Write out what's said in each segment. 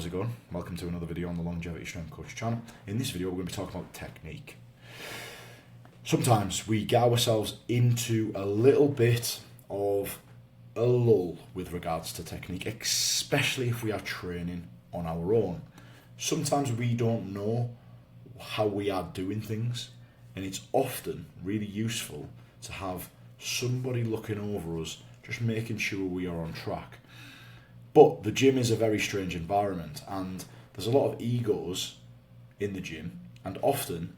how's it going? Welcome to another video on the Longevity Strength Coach channel. In this video we're going to be talking about technique. Sometimes we get ourselves into a little bit of a lull with regards to technique, especially if we are training on our own. Sometimes we don't know how we are doing things, and it's often really useful to have somebody looking over us, just making sure we are on track. But the gym is a very strange environment, and there's a lot of egos in the gym, and often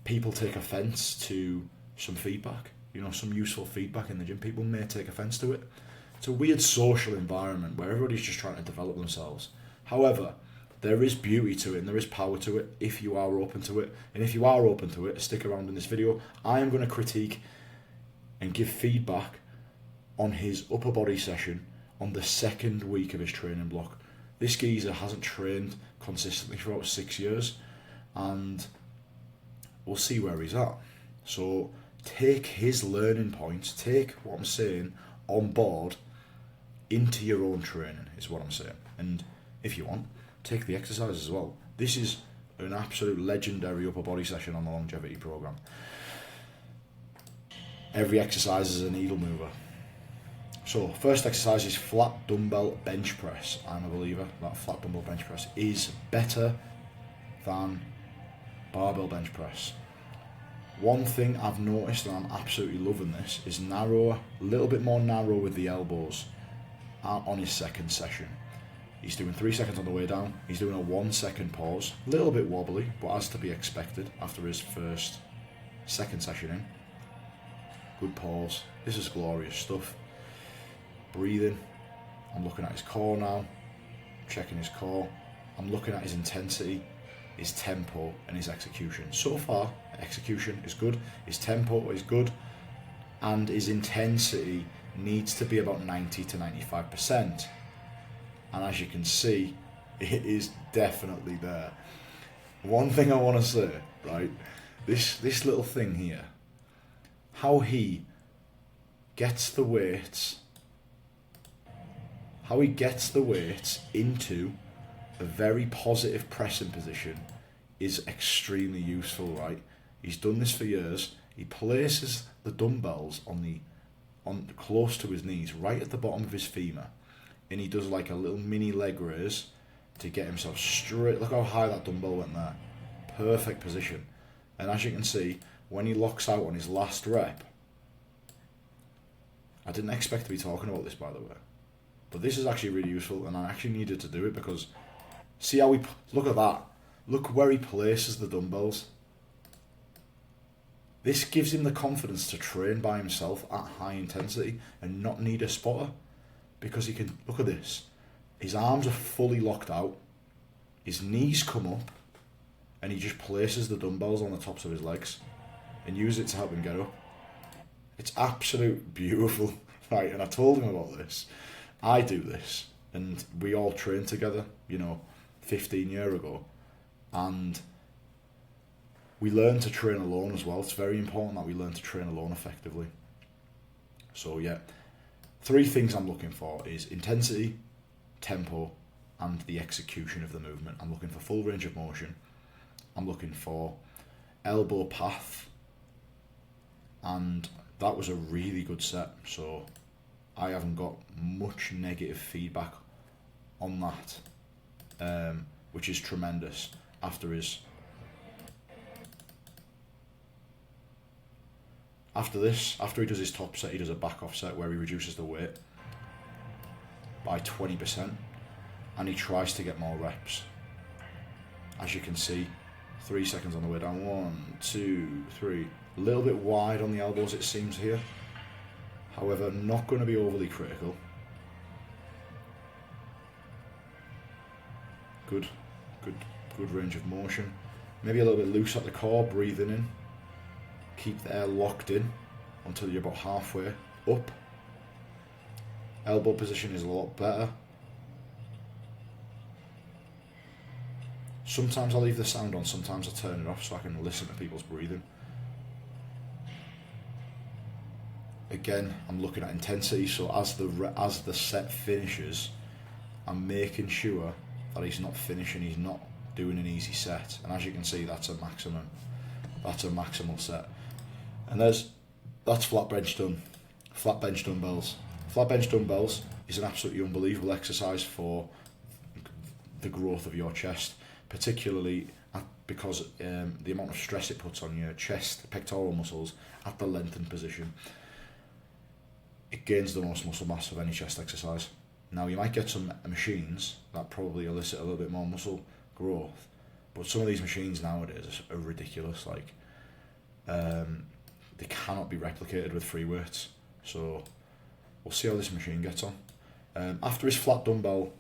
people take offence to some feedback, some useful feedback in the gym. People may take offence to it. It's a weird social environment where everybody's just trying to develop themselves. However, there is beauty to it and there is power to it if you are open to it. And if you are open to it, stick around in this video. I am going to critique and give feedback on his upper body session on the second week of his training block. This geezer hasn't trained consistently for about 6 years, and we'll see where he's at. So take his learning points, take what I'm saying on board into your own training, is what I'm saying. And if you want, take the exercises as well. This is an absolute legendary upper body session on the longevity program. Every exercise is a needle mover. So first exercise is flat dumbbell bench press. I'm a believer that flat dumbbell bench press is better than barbell bench press. One thing I've noticed, and I'm absolutely loving this, is a little bit more narrow with the elbows on his second session. He's doing 3 seconds on the way down. He's doing a 1 second pause, a little bit wobbly, but as to be expected after his second session in. Good pause. This is glorious stuff. Breathing. I'm looking at his core now, checking his core. I'm looking at his intensity, his tempo, and his execution. So far, execution is good, his tempo is good, and his intensity needs to be about 90 to 95%. And as you can see, it is definitely there. One thing I want to say, right, this little thing here, how he gets the weights into a very positive pressing position is extremely useful, right? He's done this for years. He places the dumbbells on close to his knees, right at the bottom of his femur, and he does like a little mini leg raise to get himself straight. Look how high that dumbbell went there. Perfect position. And as you can see, when he locks out on his last rep, I didn't expect to be talking about this, by the way, but this is actually really useful, and I actually needed to do it because see how look at that. Look where he places the dumbbells. This gives him the confidence to train by himself at high intensity and not need a spotter, because he can, look at this. His arms are fully locked out, his knees come up, and he just places the dumbbells on the tops of his legs and uses it to help him get up. It's absolute beautiful, right? And I told him about this. I do this, and we all trained together, 15 years ago, and we learn to train alone as well. It's very important that we learn to train alone effectively. So yeah, 3 things I'm looking for is intensity, tempo, and the execution of the movement. I'm looking for full range of motion. I'm looking for elbow path, and that was a really good set, so I haven't got much negative feedback on that, which is tremendous. After this, after he does his top set, he does a back off set where he reduces the weight by 20%, and he tries to get more reps. As you can see, 3 seconds on the way down, 1, 2, 3, a little bit wide on the elbows it seems here. However, not going to be overly critical. Good range of motion. Maybe a little bit loose at the core, breathing in. Keep the air locked in until you're about halfway up. Elbow position is a lot better. Sometimes I leave the sound on, sometimes I turn it off so I can listen to people's breathing. Again, I'm looking at intensity, so as the set finishes, I'm making sure that he's not finishing, he's not doing an easy set. And as you can see, that's a maximum. That's a maximal set. And that's flat bench done. Flat bench dumbbells. Flat bench dumbbells is an absolutely unbelievable exercise for the growth of your chest, particularly because the amount of stress it puts on your chest, pectoral muscles at the lengthened position. It gains the most muscle mass of any chest exercise. Now you might get some machines that probably elicit a little bit more muscle growth, but some of these machines nowadays are ridiculous. Like they cannot be replicated with free weights. So we'll see how this machine gets on. After his flat dumbbell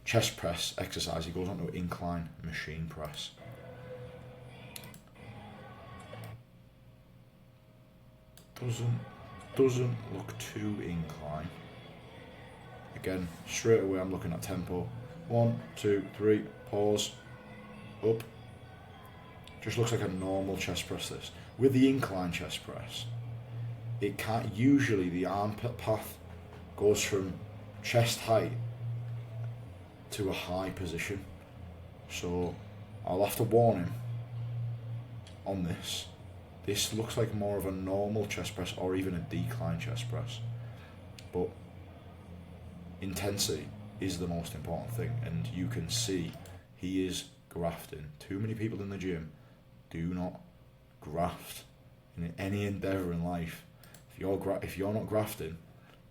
chest press exercise, he goes on to incline machine press. Doesn't look too incline. Again, straight away I'm looking at tempo. 1, 2, 3, pause, up. Just looks like a normal chest press this. With the incline chest press, it can't, usually the armpit path goes from chest height to a high position. So I'll have to warn him on this. This looks like more of a normal chest press or even a decline chest press. But intensity is the most important thing, and you can see he is grafting. Too many people in the gym do not graft in any endeavour in life. If you're not grafting,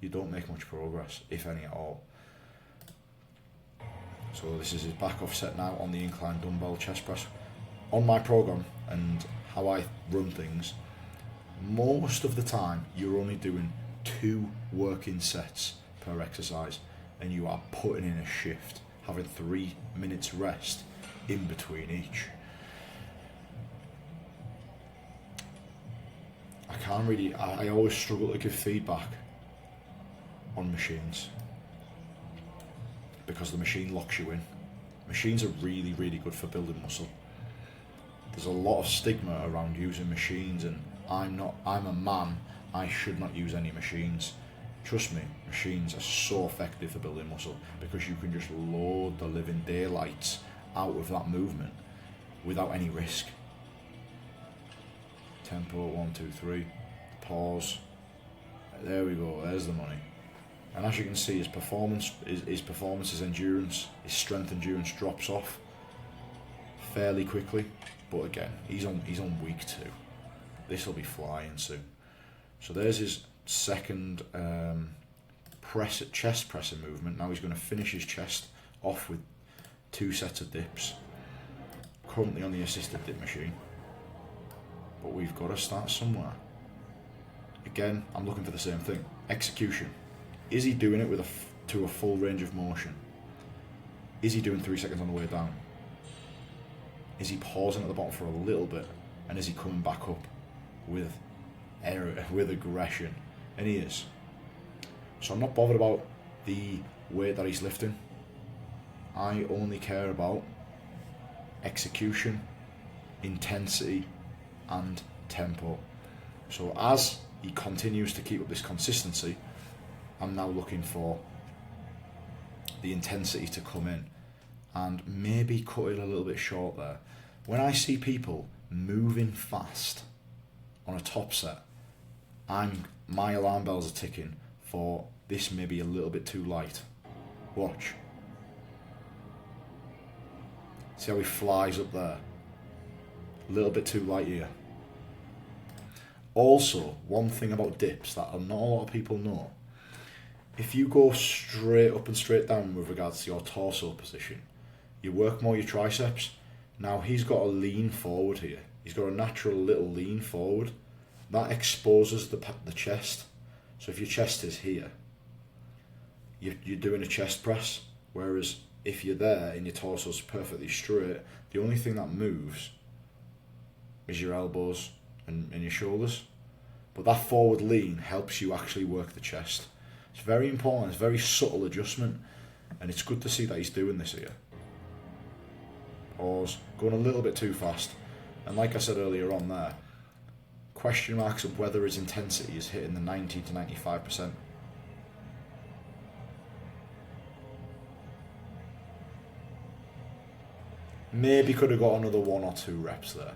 you don't make much progress, if any at all. So this is his back off set now on the incline dumbbell chest press. On my program and how I run things, most of the time you're only doing 2 working sets per exercise, and you are putting in a shift, having 3 minutes rest in between each. I always struggle to give feedback on machines because the machine locks you in. Machines are really, really good for building muscle. There's a lot of stigma around using machines, and I'm a man, I should not use any machines. Trust me, machines are so effective for building muscle because you can just load the living daylights out of that movement without any risk. Tempo, 1, 2, 3, pause. There we go, there's the money. And as you can see, his performance, his endurance, his strength endurance drops off fairly quickly. But again, he's on week 2. This will be flying soon. So there's his second chest pressing movement. Now he's going to finish his chest off with 2 sets of dips. Currently on the assisted dip machine. But we've got to start somewhere. Again, I'm looking for the same thing. Execution. Is he doing it to a full range of motion? Is he doing 3 seconds on the way down? Is he pausing at the bottom for a little bit? And is he coming back up with aggression? And he is. So I'm not bothered about the weight that he's lifting. I only care about execution, intensity, and tempo. So as he continues to keep up this consistency, I'm now looking for the intensity to come in and maybe cut it a little bit short there. When I see people moving fast on a top set, my alarm bells are ticking for this may be a little bit too light. Watch. See how he flies up there? A little bit too light here. Also, one thing about dips that not a lot of people know, if you go straight up and straight down with regards to your torso position, you work more your triceps. Now he's got a lean forward here. He's got a natural little lean forward. That exposes the chest. So if your chest is here, you're doing a chest press. Whereas if you're there and your torso's perfectly straight, the only thing that moves is your elbows and your shoulders. But that forward lean helps you actually work the chest. It's very important. It's a very subtle adjustment, and it's good to see that he's doing this here. Pause. Going a little bit too fast. And like I said earlier on there, question marks of whether his intensity is hitting the 90 to 95%. Maybe could have got another 1 or 2 reps there.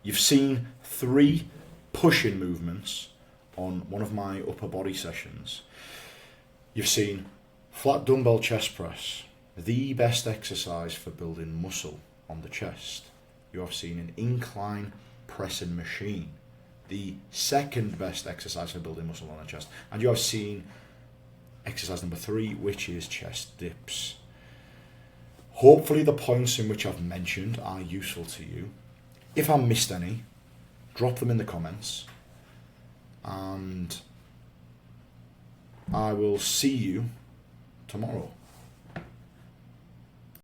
You've seen 3 push-in movements on one of my upper body sessions. You've seen flat dumbbell chest press, the best exercise for building muscle on the chest. You have seen an incline pressing machine, the second best exercise for building muscle on the chest. And you have seen exercise number 3, which is chest dips. Hopefully the points in which I've mentioned are useful to you. If I missed any, drop them in the comments, and I will see you tomorrow.